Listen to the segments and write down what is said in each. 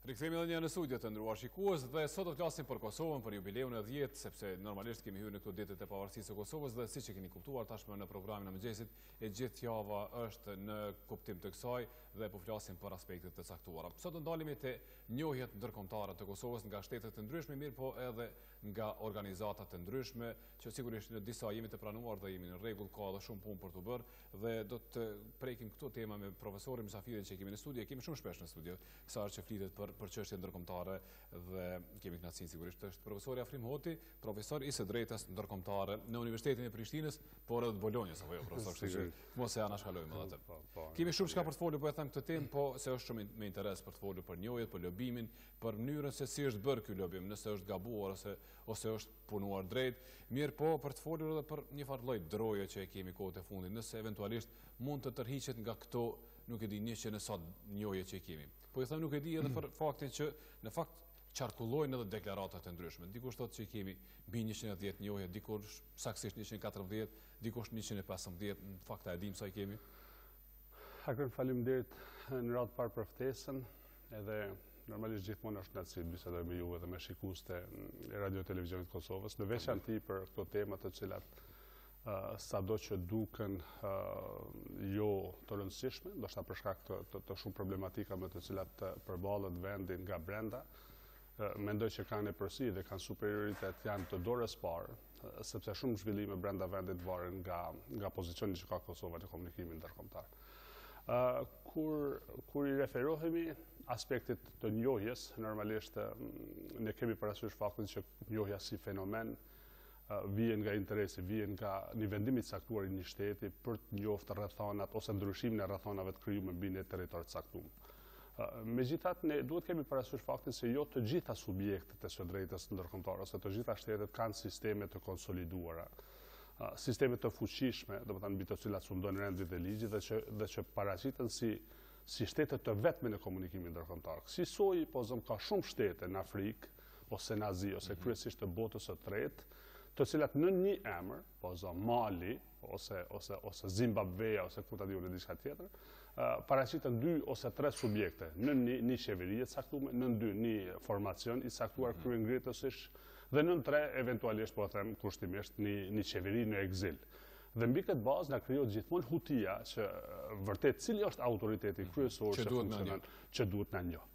Rikthehemi edhe një në studio të ndëruar shikues dhe sot do flasim për Kosovën, për jubileun e 10, sepse normalisht kemi hyrë në këto ditët e pavarësisë së Kosovës dhe siç e keni kuptuar tashmë në programin e mëngjesit, e gjithë java është në kuptim të kësaj dhe po flasim për aspektet të caktuara. Sot do ndalemi te njohjet ndërkombëtare të Kosovës nga shtetet të ndryshme, mirë po edhe nga organizata të ndryshme, që sigurisht në disa jemi të pranuar dhe jemi në rregull, ka edhe shumë punë për të bërë dhe do të prekim këto tema me profesorin Mysafirin që kemi në studio. Kemi shumë shpesh në studio, sa që flitet për çështje ndërkombëtare dhe kemi kënaqësinë sigurisht është profesori Afrim Hoti, profesor i së drejtës ndërkombëtare në Universitetin e Prishtinës, por edhe të Bolonjës apo jo, profesor, kështu që mos e anashkalojmë edhe atë. Kemi shumë çka për të folur po e them këtë temë, po se është shumë me interes për të folur për njohjet, për lobimin, për mënyrën se si është bërë ky lobim, nëse është gabuar ose është punuar drejt, mirë po për të folur edhe për një farë lloj droje që e kemi kohët e fundit, nëse eventualisht mund të tërhiqet nga këto, nuk e di një që në sa njohje që kemi. Po i them nuk e di edhe për faktin që në fakt qarkullojnë edhe deklaratat e ndryshme. Dikush thotë që kemi mbi 110 njohje, dikush saktësisht 114, dikush 115, në fakt e dim sa i kemi. Akron, faleminderit në radhë parë për ftesën, edhe normalisht gjithmonë është kënaqësi të bisedoj me ju edhe me shikuesit e Radio Televizionit Kosovës, në veçantë për këto tema të cilat sado që duken jo të rëndësishme, ndoshta për shkak të shumë problematika me të cilat përballet vendi nga brenda, mendoj që kanë nepërsi dhe kanë superioritet, janë të dorës parë, sepse shumë zhvillime brenda vendit varen nga pozicioni që ka Kosova në komunikimin ndërkombëtar. Kur i referohemi aspektit të njohjes, normalisht ne kemi parasysh faktin që njohja si fenomen vijen nga interesi, vijen nga një vendimi të caktuar i një shteti për të njohur rrethonat ose ndryshimin e rrethonave të krijuar mbi një territor të caktuar. Megjithatë, ne duhet kemi parasysh faktin se jo të gjitha subjektet e së drejtës ndërkombëtare ose të gjitha shtetet kanë sisteme të konsoliduara, sisteme të fuqishme, domethënë mbi të cilat sundon rendi dhe ligji dhe që paraqiten si shtete të vetme në komunikimin ndërkombëtar. Kësaj po ka shumë shtete në Afrikë ose në Azi ose kryesisht të botës së tretë, të cilat në një emër, po Mali, ose Zimbabweja, ose ku ta diu në diçka tjetër, paraqiten 2 ose 3 subjekte, në një qeveri e caktuar, në 2 një formacion i caktuar kryengritësisht, dhe në 3 eventualisht, po them kushtimisht, një qeveri në ekzil. Dhe mbi këtë bazë na krijohet gjithmonë hutia që vërtet cili është autoriteti kryesor që duhet na njoh.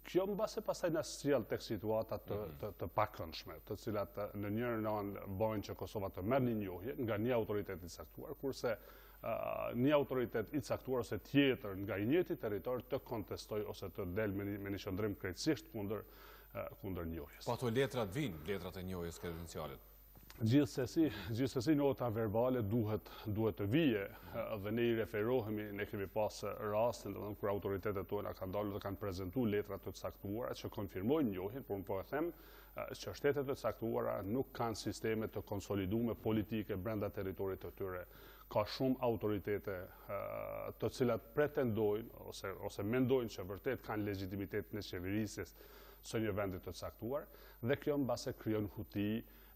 Kjo mbase pastaj na sjell tek situata të pakëndshme, të cilat në njërin anë bojnë që Kosova të merr një njohje nga një autoritet i caktuar, kurse një autoritet i caktuar ose tjetër nga i njëjti territor të kontestoj ose të del me një qëndrim krejtësisht kundër njohjes. Po ato letrat vinë, letrat e njohjes kredencialet. Gjithsesi nota verbale duhet të vije dhe ne i referohemi, ne kemi pas rastin kur autoritetet tona kanë dalë dhe kanë prezantuar letra të caktuara që konfirmojnë njohjen, por po e them që shtetet të caktuara nuk kanë sisteme të konsoliduara politike brenda territorit të tyre. Ka shumë autoritete të cilat pretendojnë ose mendojnë që vërtet kanë legjitimitet në qeverisjes së një vendi të caktuar dhe kjo mbase krijon huti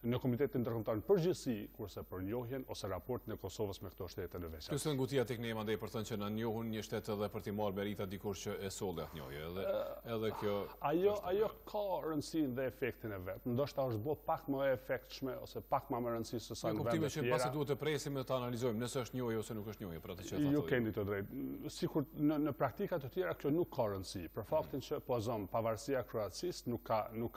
në Komitetin Ndërkombëtar në përgjithësi, kurse për njohjen ose raportin e Kosovës me këto shtete në veçantë. Kjo ngutia tek ne mandej për thënë që na njohun një shtet edhe për të marrë merita dikush që e solli atë njohje. Edhe kjo ajo ka rëndësinë dhe efektin e vet. Ndoshta është bë pak më e efektshme ose pak më rëndësi se sa në vende tjera. Që pasi duhet të presim dhe të analizojmë nëse është njohje ose nuk është njohje për atë që thotë. Ju keni të drejtë. Sikur në praktika të tjera kjo nuk ka rëndësi, për faktin që pavarësia Kroacisë nuk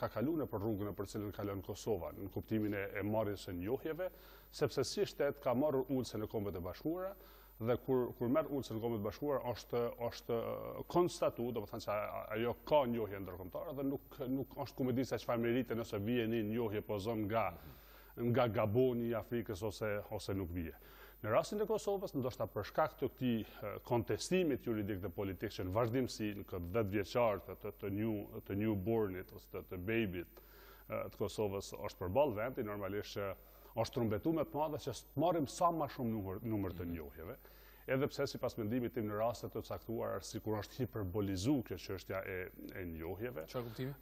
ka kaluar nëpër rrugën për cilën kalon Kosova, në kuptimin e marrjes së njohjeve, sepse si shtet ka marrur ulse në Kombet e Bashkuara dhe kur merr ulse në Kombet e Bashkuara është konstatuar, domethënë se ajo ka njohje ndërkombëtare dhe nuk është ku më di se çfarë merite nëse vije një njohje nga Gaboni i Afrikës ose nuk vije. Në rastin e Kosovës, ndoshta për shkak të këtij kontestimit juridik dhe politik që në vazhdimsi në këtë 10 vjeçar të newbornit ose të babyt të Kosovës është përballë vendi, normalisht është trumbetuar me të madhe që të marrim sa më shumë numër të njohjeve, edhe pse sipas mendimit tim në raste të caktuara sikur është hiperbolizuar kjo çështja e njohjeve. Çfarë kuptimi?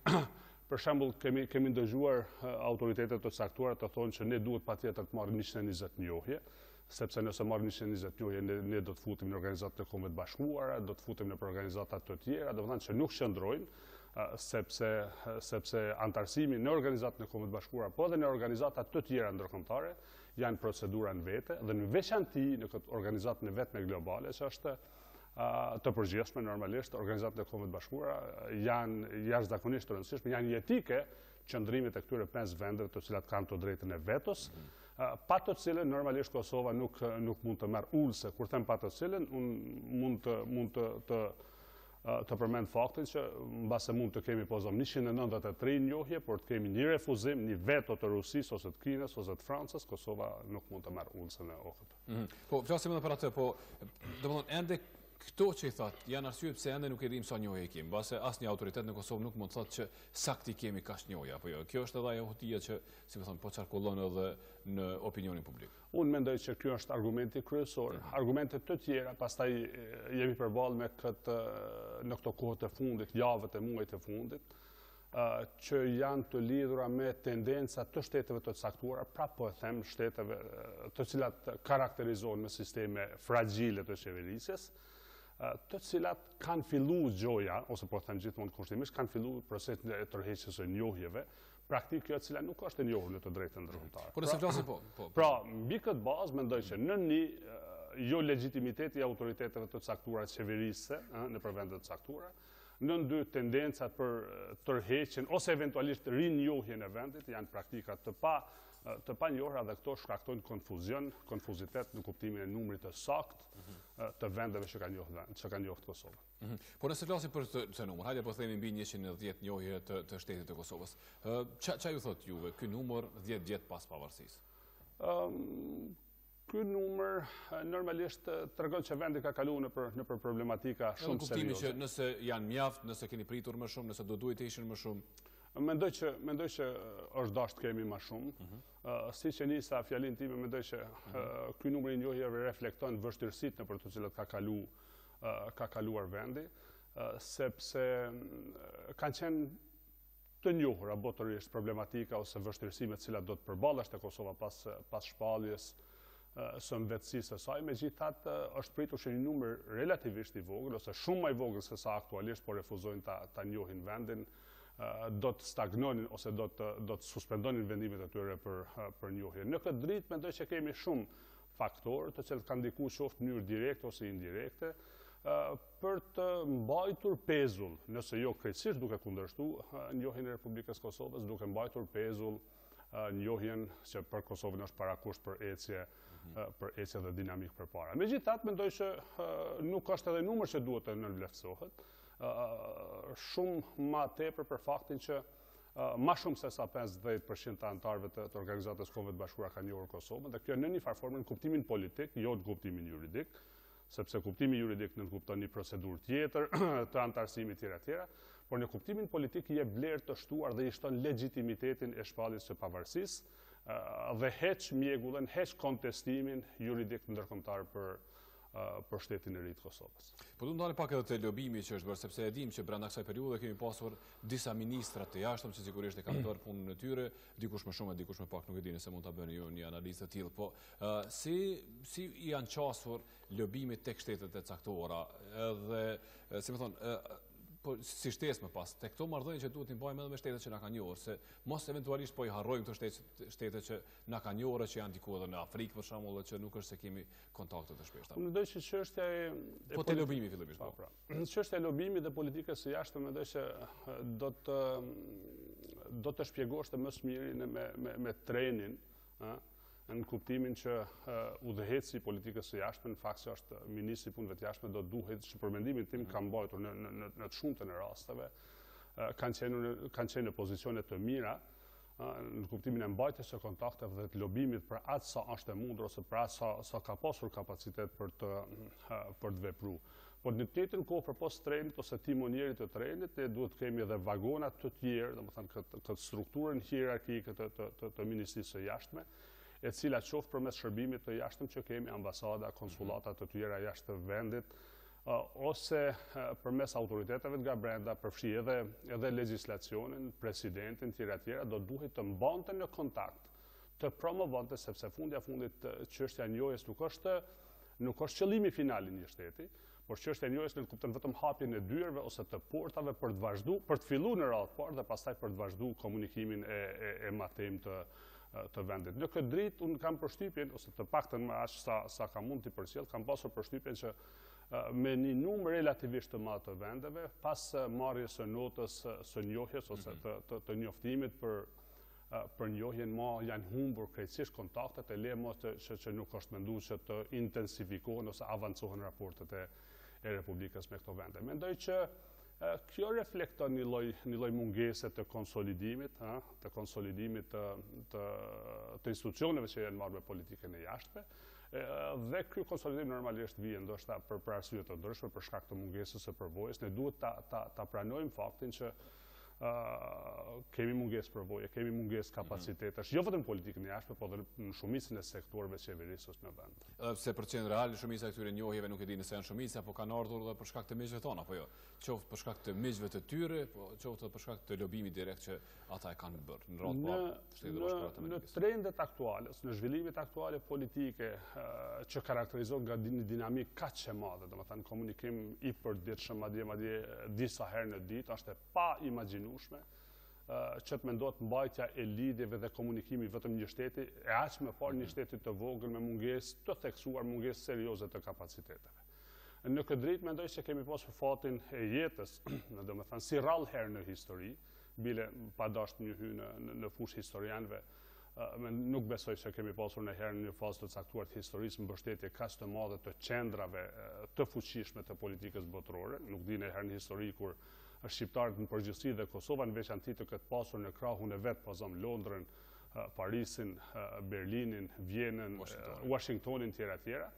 Për shembull, kemi ndëgjuar autoritetet të caktuara të thonë që ne duhet patjetër të marrim 120 njohje, sepse nëse marrë 120 njohje, ne do të futim në organizatat e kombeve të bashkuara, do të futim në organizata të tjera, do të thonë që nuk qëndrojnë, sepse antarësimi në organizatën e kombeve të bashkuara, po dhe në organizata të tjera ndërkombëtare, janë procedura në vete, dhe në veçanti në këtë organizatën e vetme globale, që është të përgjithshme normalisht, organizatët e kombeve të bashkuara janë jashtëzakonisht të rëndësishme, janë jetike qëndrimit e këtyre 5 vendeve të cilat kanë të drejtën e vetos, pa të cilën normalisht Kosova nuk mund të merr ulse. Kur them pa të cilën, unë mund të përmend faktin që mbase mund të kemi pozom 193 njohje, por të kemi një refuzim, një veto të Rusisë ose të Kinës ose të Francës, Kosova nuk mund të merr ulse në OKT. Po flasim edhe për atë, po domethënë ende këto që i thot, janë arsyet pse ende nuk e dim sa njohje i kemi. Mbase asnjë autoritet në Kosovë nuk mund të thotë që saktë kemi kaq njohje apo jo. Kjo është edhe ajo hotia që, si më thon, po çarkullon edhe në opinionin publik. Unë mendoj që ky është argumenti kryesor. Argumentet të tjera, pastaj jemi përballë me këtë në këto kohë të fundit, javët e muajit të fundit, që janë të lidhura me tendenca të shteteve të caktuara, pra po e them shteteve të cilat karakterizohen me sisteme fragjile të qeverisjes, të cilat kanë fillu gjoja, ose po them gjithmonë kushtimisht, kanë fillu procesin e tërheqjes së njohjeve, praktikë kjo e cila nuk është e njohur në të drejtën ndërkombëtare. Por nëse flasim po. Pra, mbi këtë bazë mendoj që në një jo legitimiteti i autoriteteve të caktuara qeverisë nëpër vende të caktuara, në dy tendencat për tërheqjen ose eventualisht rinjohjen e vendit janë praktika të pa njohura dhe këto shkaktojnë konfuzitet në kuptimin e numrit të saktë të vendeve që ka njohur Kosovën. Por nëse flasim për këtë numër, hajde po themi mbi 110 njohje të shtetit të Kosovës. Ç'a ju thot juve ky numër 10 vjet pas pavarësisë? Ky numër normalisht tregon që vendi ka kaluar nëpër problematika shumë serioze. Në kuptimin që nëse janë mjaft, nëse keni pritur më shumë, nëse do duhet të ishin më shumë. Mendoj që është dashur të kemi më shumë. Siç e nisa fjalin time, mendoj që ky numër i njohjeve reflekton vështirësitë nëpër të cilat ka kaluar vendi, sepse kanë qenë të njohura botërisht problematika ose vështirësimet të cilat do të përballeshte Kosova pas shpalljes së mbetësisë së saj, megjithatë është pritur që një numër relativisht i vogël ose shumë më i vogël se sa aktualisht, por refuzojnë ta njohin vendin, do të stagnonin ose do të suspendonin vendimet e tyre për njohje. Në këtë dritë mendoj që kemi shumë faktorë të cilët kanë ndikuar qoftë në mënyrë direkte ose indirekte për të mbajtur pezull, nëse jo krejtësisht duke kundërshtuar njohjen e Republikës Kosovës, duke mbajtur pezull njohjen që për Kosovën është parakusht për ecje dhe dinamik përpara. Megjithatë, mendoj që nuk është edhe numër që duhet të nënvlerësohet, shumë ma tepër për faktin që ma shumë se sa 50% të antarëve të organizatës kombeve të bashkuara kanë njohur Kosovën, dhe kjo në një farë formë në kuptimin politik, jo në kuptimin juridik, sepse kuptimi juridik nënkupton një procedurë tjetër të antarësimit tjera, por në kuptimin politik je vlerë të shtuar dhe i shton legitimitetin e shpalljes së pavarësisë dhe heq mjegullën, heq kontestimin juridik ndërkombëtar për shtetin e ri të Kosovës. Po du ndale pak edhe të lobimi që është bërë, sepse e dim që brenda kësaj periudhe kemi pasur disa ministra të jashtëm që sigurisht e kanë bërë punën e tyre, dikush më shumë e dikush më pak, nuk e di nëse mund ta bëni ju një analizë të tillë, po si janë qasur lobimit tek shtetet e caktuara, edhe si më thon, po si shtesë më pas, tek këto marrëdhënie që duhet t'i mbajmë edhe me shtetet që na kanë njohur, se mos eventualisht po i harrojmë këto shtete që na kanë njohur, që janë diku edhe në Afrikë për shembull, që nuk është se kemi kontakte të shpeshta. Mendoj që çështja e te lobimi fillimisht. Po. Çështja e lobimit dhe politikës së jashtëm mendoj që do të shpjegoshte më së miri me trenin, në kuptimin që udhëheci i politikës së jashtme, në fakt që është ministri i punëve të jashtme, do duhet, që për mendimin tim ka mbajtur në të shumtën e rasteve, kanë qenë në pozicione të mira, në kuptimin e mbajtjes së kontakteve dhe të lobimit për atë sa është e mundur ose për atë sa ka pasur kapacitet për të vepruar. Por në të njëjtën kohë përpos trenit ose timonierit të trenit, ne duhet të kemi edhe vagona të tjerë, domethënë këtë strukturën hierarkike të ministrisë së jashtme, e cila qoftë përmes shërbimit të jashtëm që kemi ambasada, konsulata të tjera jashtë vendit, ose përmes autoriteteve nga brenda, përfshi edhe legjislacionin, presidentin, tjera, do duhet të mbante në kontakt të promovonte, sepse fundja fundit çështja e njohjes nuk është qëllimi final i një shteti, por çështja e njohjes nuk kupton vetëm hapjen e dyerve ose të portave për të vazhduar, për të filluar në radhë parë dhe pastaj për të vazhduar komunikimin e matëm të vendit. Në këtë dritë unë kam përshtypjen, ose të paktën më aq sa kam mund t'i përcjell, kam pasur përshtypjen që me një numër relativisht të madh të vendeve, pas marrjes së notës së njohjes ose të njoftimit për njohjen janë humbur krejtësisht kontaktet e le mos që nuk është menduar që të intensifikohen ose avancohen raportet e Republikës me këto vende. Mendoj që kjo reflekton një lloj mungese të konsolidimit, të institucioneve që janë marrë me politikën e jashtme, dhe ky konsolidim normalisht vjen ndoshta për arsye të ndryshme, për shkak të mungesës së përvojës. Ne duhet ta pranojmë faktin që kemi mungesë përvoje, kemi mungesë kapacitetesh, jo vetëm politikën e jashtme, por edhe në shumicën e sektorëve qeverisës në vend. Edhe pse përqendra reale shumica e këtyre njohjeve nuk e di nëse janë shumica, apo kanë ardhur edhe për shkak të miqve tonë, apo jo. Qoftë për shkak të miqve të tyre, qoftë për shkak të lobimit direkt që ata e kanë bërë në radhë parë. Në trendet aktuale, në zhvillimet aktuale politike që karakterizohen nga një dinamik kaq e madhe, domethënë komunikim i përditshëm, madje disa herë në ditë, është e pa imagjinueshme që të mendohet mbajtja e lidhjeve dhe komunikimi vetëm një shteti, e aq më parë një shteti të vogël me mungesë të theksuar, mungesë serioze të kapaciteteve. Në këtë dritë mendoj se kemi pasur fatin e jetës, domethënë si rrallë herë në histori, bile pa dashur një hy në fushë historianëve, nuk besoj se kemi pasur në herë në një fazë të caktuar të historisë mbështetje kaq të madhe të qendrave të fuqishme të politikës botërore, nuk di në herë në histori kur shqiptarët në përgjithësi dhe Kosova në veçanti të këtë pasur në krahun e vet, pozom Londrën, Parisin, Berlinin, Vjenën, Washingtonin, tjera.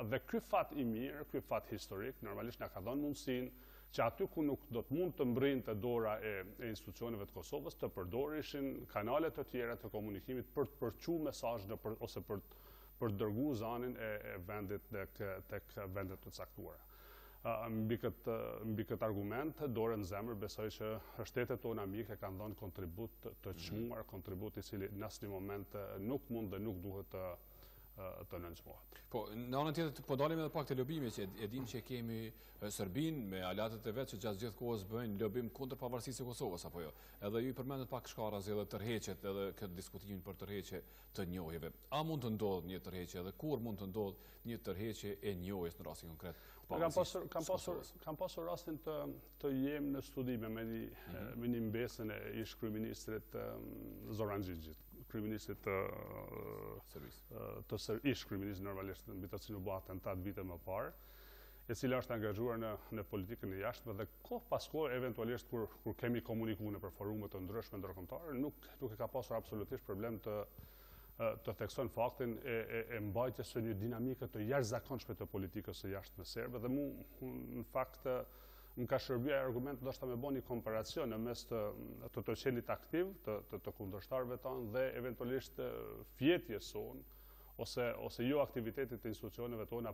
Dhe ky fat i mirë, ky fat historik, normalisht na ka dhënë mundësinë që aty ku nuk do të mund të mbrinte dora e institucioneve të Kosovës të përdorishin kanale të tjera të komunikimit për të përçuar mesazh ose për të dërguar zanin e vendit tek vendet të caktuara. Mbi këtë argument, dorë në zemër, besoj që shtetet tona mike kanë dhënë kontribut të çmuar, kontribut i cili në asnjë moment nuk mund dhe nuk duhet të nënçmohet. Po, në anën tjetër, po dalim edhe pak të lobime, që e dim që kemi Serbinë me aleatët e vet që gjatë gjithë kohës bëjnë lobim kundër pavarësisë së Kosovës, apo jo. Edhe ju i përmendet pak shkarazi edhe tërheqjet, edhe këtë diskutimin për tërheqje të njohjeve. A mund të ndodhë një tërheqje, edhe kur mund të ndodhë një tërheqje e njohjes në rastin konkret? Kam pasur rastin të jem në studime me një mbesën e ish kryeministrit Zoran Xhixhit, kryeministrit të ish kryeministrit normalisht mbi të cilin u bë atentat vite më parë, e cila është angazhuar në politikën e jashtme dhe kohë pas kohë eventualisht kur kemi komunikuar nëpër forume të ndryshme ndërkombëtare, nuk e ka pasur absolutisht problem të thekson faktin e mbajtjes së një dinamike të jashtëzakonshme të politikës së jashtme serbe dhe në fakt më ka shërbyer argument ndoshta me bëni komparacion në mes të qenit aktiv të kundërshtarëve tanë dhe eventualisht fjetjes sonë ose jo aktivitetit të institucioneve tona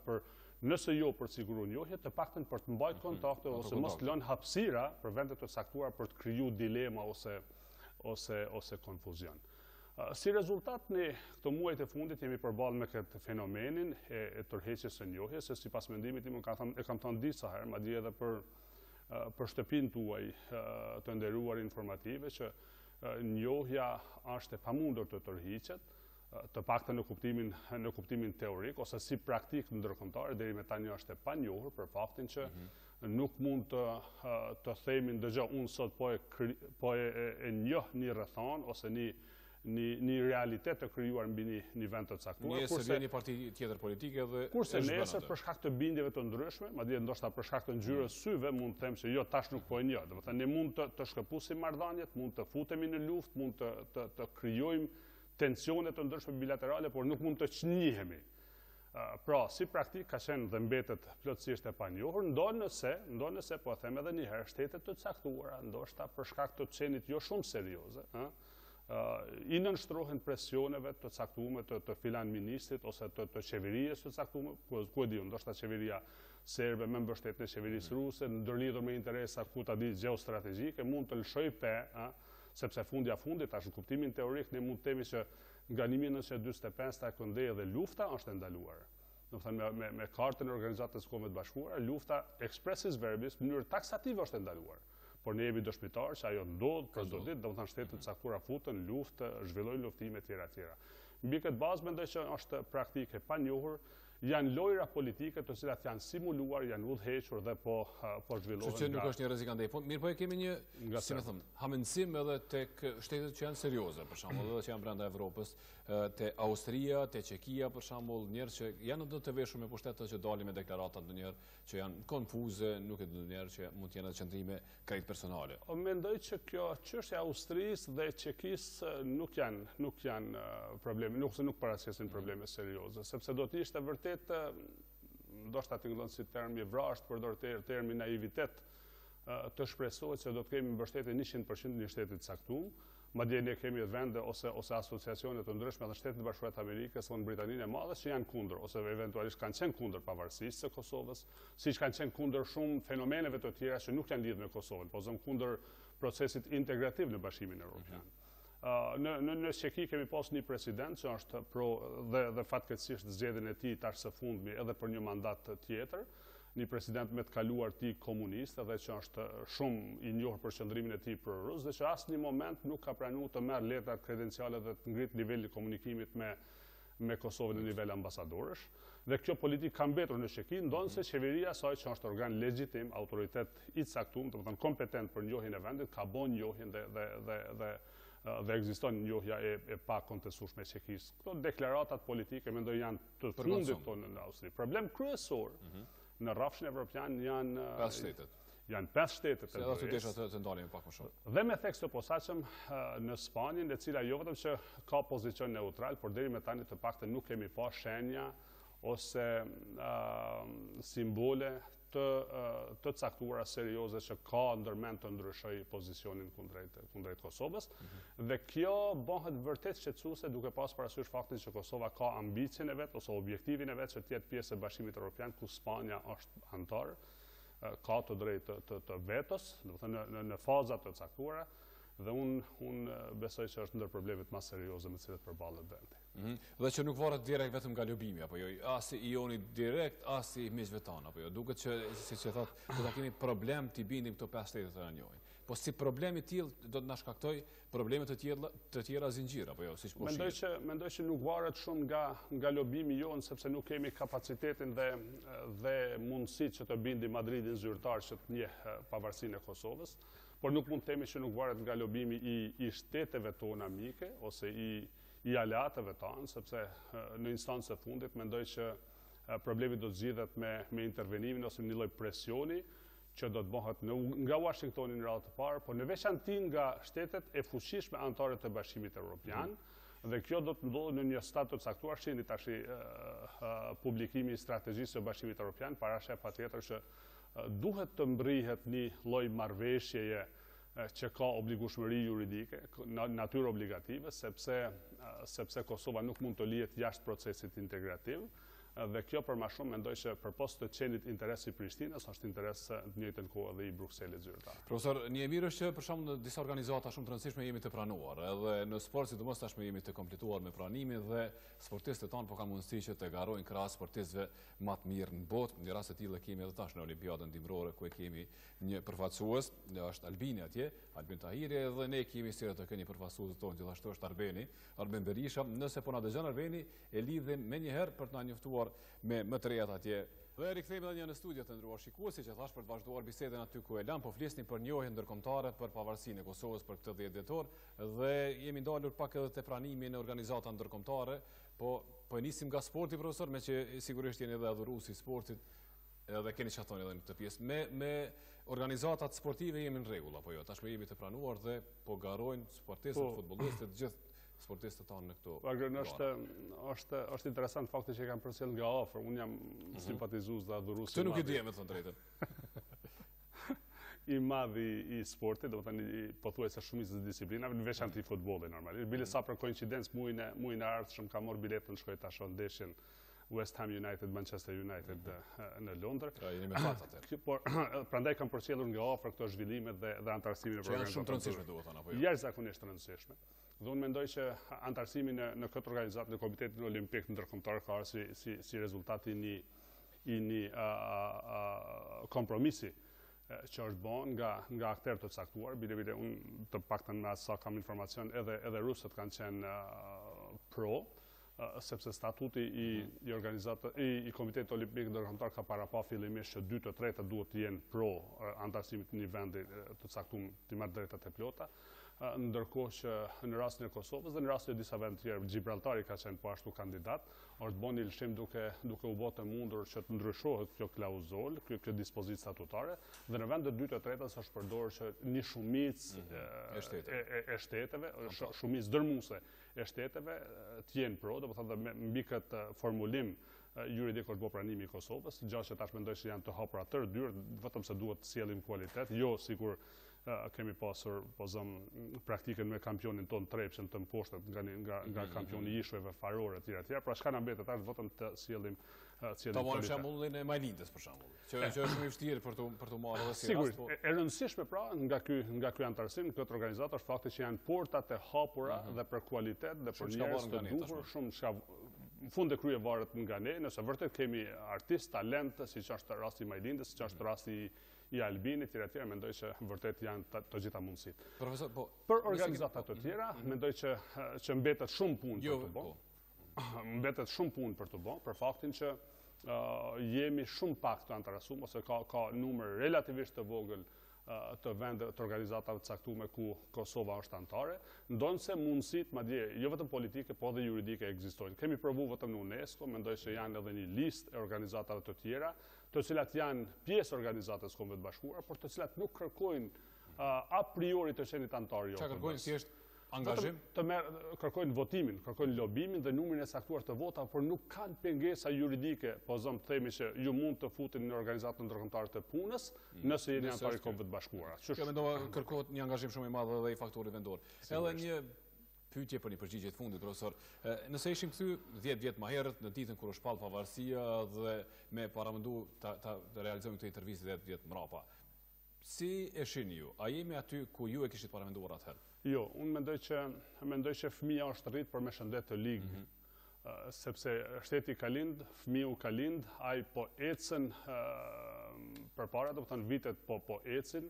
nëse jo për siguruar njohje, të paktën për të mbajtur kontakte ose mos të lënë hapësira për vende të caktuara për të krijuar dilema ose konfuzion. Si rezultat në këto muajt e fundit jemi përballë me këtë fenomenin e tërheqjes së njohjes, se sipas mendimit tim e kam thënë disa herë, madje edhe për shtëpinë tuaj të nderuar informative që njohja është e pamundur të tërhiqet, të paktën në kuptimin teorik ose si praktik ndërkombëtar deri me tani është e panjohur për faktin që nuk mund të themin dëgjoj unë sot po e njoh një rrethon ose një realitet të krijuar mbi një vend të caktuar. Kurse një parti tjetër politike dhe kurse nesër për shkak të bindjeve të ndryshme, madje ndoshta për shkak të ngjyrës syve mund të them se jo tash nuk po e njoh. Domethënë ne mund të shkëpusim marrëdhëniet, mund të futemi në luftë, mund të krijojmë tensione të ndryshme bilaterale, por nuk mund të çnjihemi. Pra, si praktik ka qenë dhe mbetet plotësisht e panjohur, ndonëse po them edhe një herë shtetet të caktuara, ndoshta për shkak të qenit jo shumë serioze, i nënshtrohen presioneve të caktuara të filan ministrit ose të qeverisë të caktuara, ku e di, ndoshta qeveria serbe me mbështetjen e qeverisë ruse, ndërlidhur me interesa ku ta di gjeostrategjike, mund të lëshoj pe, sepse fundja fundit, tash në kuptimin teorik, ne mund të themi që nga 1945 taekwondo dhe lufta është ndaluar. Do të thënë me kartën e Organizatës së Kombeve të Bashkuara, lufta expressis verbis në mënyrë taksative është ndaluar. Por ne jemi dëshmitar që ajo ndodh për çdo ditë, do të thënë shtetet caktuara futen luftë, zhvillojnë luftime etj. Mbi këtë bazë mendoj që është praktike pa njohur, janë lojra politike të cilat janë simuluar, janë udhëhequr dhe po zhvillohen. Që nuk është një rrezik andaj. Po mirë, po e kemi një, si më thëmë, hamendësim edhe tek shtetet që janë serioze, për shembull, edhe që janë brenda Evropës, te Austria, te Çekia, për shembull, njerëz që janë ndër të veshur me pushtetet që dalin me deklarata ndonjëherë që janë konfuze, nuk e di ndonjëherë që mund të jenë qendrime krejt personale. Mendoj që kjo çështja e Austrisë dhe Çekisë nuk janë probleme, nuk paraqesin probleme serioze, sepse do të ishte vërtet ndoshta tingëllon si term i vrasht, përdor termi naivitet të shpresohet se do të kemi mbështetje 100% në një shtetit të caktuar. Madje ne kemi vende ose asociacione të ndryshme të Shtetit të Bashkuar të Amerikës ose në Britaninë e Madhe që janë kundër ose eventualisht kanë qenë kundër pavarësisë së Kosovës, siç kanë qenë kundër shumë fenomeneve të tjera që nuk janë lidhur me Kosovën, po zon kundër procesit integrativ në Bashkimin Evropian. Në Çeki kemi pas një president që është dhe fatkeqësisht zgjedhjen e tij tash së fundmi edhe për një mandat tjetër, një president me të kaluar ti komunist dhe që është shumë i njohur për qëndrimin e tij prorus dhe që asnjë moment nuk ka pranuar të merr letrat kredenciale dhe të ngrit nivelin e komunikimit me Kosovën në nivel ambasadorësh. Dhe kjo politikë ka mbetur në Çeki, ndonse qeveria saj që është organ legjitim, autoritet i caktuar, domethënë kompetent për njohjen e vendit, ka bën njohjen dhe ekziston njohja e pa kontestueshme e Çekisë. Këto deklaratat politike mendoj janë të fundit tonë në Austri. Problem kryesor në rrafshin evropian janë 5 shtetet. Janë 5 shtetet. Se ato desha të ndalemi pak më shumë. Dhe me tekst të posaçëm në Spanjën, e cila jo vetëm që ka pozicion neutral, por deri me tani të paktën nuk kemi pa shenja ose simbole të caktuara serioze që ka ndërmend të ndryshoj pozicionin kundrejt Kosovës. Dhe kjo bëhet vërtet shqetësuese duke pas parasysh faktin që Kosova ka ambicien e vet ose objektivin e vet që të jetë pjesë e Bashkimit Evropian ku Spanja është antar, ka të drejtë të vetos, domethënë në faza të caktuara. Dhe unë besoj që është ndër problemet më serioze me të cilat përballet vendi. Dhe që nuk varet direkt vetëm nga lobimi, apo jo, as i joni direkt, as i miqve tanë, apo jo, duket që, siç e thotë, do ta kemi problem t'i bindim këto 5 shtete të na njohin. Po si problemi i tillë do të na shkaktoj probleme të tjera zinxhir, apo jo, siç po shihet. Mendoj që nuk varet shumë nga lobimi jon, sepse nuk kemi kapacitetin dhe mundësitë që të bindim Madridin zyrtar që të njeh pavarësinë e Kosovës. Por nuk mund të themi që nuk varet nga lobimi i shteteve tona amike ose i aleatëve tanë, sepse në instancë e fundit mendoj që problemi do të zgjidhet me intervenimin ose një lloj presioni që do të bëhet nga Washingtoni në radhë të parë, por në veçantë nga shtetet e fuqishme anëtare të Bashkimit Evropian. Dhe kjo do të ndodhë në një stad të caktuar, shihni tash publikimi i strategjisë së Bashkimit Evropian, parashë patjetër që duhet të mbrihet një lloj marrëveshjeje që ka obligueshmëri juridike, natyrë obligative, sepse Kosova nuk mund të lihet jashtë procesit integrativ. Dhe kjo për më shumë mendoj që përpostë të qenit interes i Prishtinës, është interes në të njëjtën kohë edhe i Brukselit zyrtar. Profesor, një e mirë është që për shembull në disa organizata shumë të rëndësishme jemi të pranuar, edhe në sport sidomos tashmë jemi të kompletuar me pranimin dhe sportistët tanë po kanë mundësi që të garojnë krahas sportistëve më të mirë në botë. Në rast të tillë kemi edhe tash në Olimpiadën dimrore ku kemi një përfaqësues, është Albini atje, Albin Tahiri, dhe ne kemi si të keni përfaqësuesit tonë gjithashtu është Arben Berisha. Nëse po na dëgjon Arbeni, e lidhim menjëherë për të na njoftuar me më të rejat atje. Dhe rikthehemi edhe një në studio të ndëruar shikuesi, që thash për të vazhduar bisedën aty ku e lam, po flisnim për njohjen ndërkombëtare për pavarësinë e Kosovës për këtë 10 dhjetor dhe jemi ndalur pak edhe te pranimi në organizata ndërkombëtare, po e nisim nga sporti, profesor, me që sigurisht jeni edhe adhuruesi i sportit, edhe keni çatoni edhe në këtë pjesë. Me organizatat sportive jemi në rregull apo jo? Tashmë jemi të pranuar dhe po garojnë sportistët, futbollistët, gjithë sportistët tanë në këto. Është interesant fakti që e kanë përcjell nga afër. Unë jam simpatizues dhe adhurues. Këtë nuk e di me të drejtën. I madh i sportit, domethënë pothuajse shumicës së disiplinave, në veçantë i futbollit normalisht. Bile sa për koincidencë muajin e ardhshëm kam marrë biletën shkoj ta shoh ndeshjen West Ham United, Manchester United në Londër. Jeni me fat atë. Por prandaj kam përcjellur nga afër këto zhvillimet dhe antarësimin e programit. Janë shumë të rëndësishme duhet të thonë apo jo? Jashtëzakonisht të rëndësishme. Dhe unë mendoj që antarësimi në këtë organizatë në Komitetin Olimpik ndërkombëtar ka si rezultati i një kompromisi që është bon nga akterë të caktuar. Bile unë të paktën me sa kam informacion edhe rusët kanë qenë pro, sepse statuti i Komitetit Olimpik ndërkombëtar ka para pa fillimisht që 2 të 3 duhet të jenë pro antarësimit në një vendi të caktuar të marrë drejtat e plota, ndërkohë që në rastin e Kosovës dhe në rastin e disa vende tjerë, Gibraltari ka qenë po ashtu kandidat, është bën një lëshim duke u bë të mundur që të ndryshohet kjo klauzol, kjo dispozitë statutare, dhe në vendet 2 të 3 është përdorur që një shumicë e shteteve, shumicë dërmuese e shteteve të jenë pro, do të thotë mbi këtë formulim juridik është bërë pranimi i Kosovës, gjë që tash mendoj se janë të hapura tërë dyert, vetëm se duhet të sjellim kualitet, jo sikur kemi pasur praktikën me kampionin ton Trepsën të mposhtet nga kampioni i ishujve farore etj. Pra çka na mbetet tash vetëm të sjellim Ta marrë shembullin e Majlindës për shembull, që është shumë i vështirë për të marrë edhe si rast. Sigurisht, e rëndësishme pra nga ky antarësim, këtë organizatë është fakti që janë portat e hapura dhe për kualitet dhe për njerëz të duhur, shumë çka në fund e krye varet nga ne, nëse vërtet kemi artist, talent, siç është rasti i Majlindës, siç është rasti i Albinit, etj. Mendoj që vërtet janë të gjitha mundësitë. Profesor, po për organizata të tjera, mendoj që mbetet shumë punë për të bërë. Mbetet shumë punë për të bërë, për faktin që jemi shumë pak të antarësuar, ose ka numër relativisht të vogël të vendeve të organizatave të caktuara ku Kosova është antare, ndonse mundësitë madje jo vetëm politike, po edhe juridike ekzistojnë. Kemi provuar vetëm në UNESCO, mendoj se janë edhe një listë e organizatave të tjera, të cilat janë pjesë organizatës Kombeve të Bashkuara, por të cilat nuk kërkojnë a priori të qenit antar. Çka kërkojnë thjesht angazhim? Kërkojnë votimin, kërkojnë lobimin dhe numrin e saktuar të votave, por nuk kanë pengesa juridike, po të themi që ju mund të futeni në organizatën ndërkombëtare të punës, nëse jeni antar i Kombeve të Bashkuara. Kjo mendova kërkohet një angazhim shumë i madh edhe i faktorit vendor. Edhe një pyetje për një përgjigje të fundit, profesor. Nëse ishim kthy 10 vjet më herët në ditën kur u shpall pavarësia dhe me paramendu ta realizojmë këtë intervistë 10 vjet mrapa, si e shihni ju? A jemi aty ku ju e kishit paramenduar atëherë? Jo, unë mendoj që fëmia është rrit për me shëndet të ligë, sepse shteti ka lind, fëmiu ka lind, ai po ecën përpara, do të thënë vitet po ecin,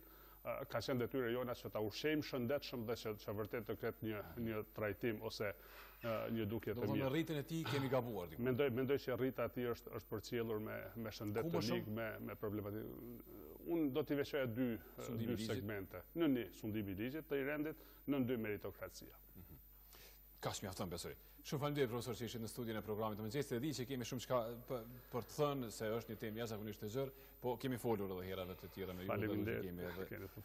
ka qenë detyrë jona që ta ushqejmë shëndetshëm dhe që vërtet të ketë një trajtim ose një dukje të mirë. Do të thonë rritjen e tij kemi gabuar diku. Mendoj që rrita e tij është përcjellur me shëndet të ligë, me problematikë. Unë do t'i veçoja dy segmente. Në një sundimi i ligjit të i rendit, në 2 meritokracia. Kaq mjafton besoj. Shumë faleminderit profesor që ishit në studion e programit të mëngjesit. E di që kemi shumë çka për të thënë se është një temë jashtëzakonisht e gjerë, po kemi folur edhe herave të tjera me ju.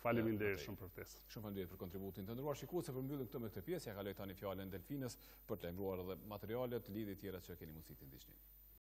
Faleminderit shumë për ftesën. Shumë faleminderit për kontributin. Të nderuar shikues, për mbyllim këtë me këtë pjesë, ja kaloj tani fjalën Delfinës për të lajmëruar edhe materialet, lidhje të tjera që keni mundësi të ndiqni.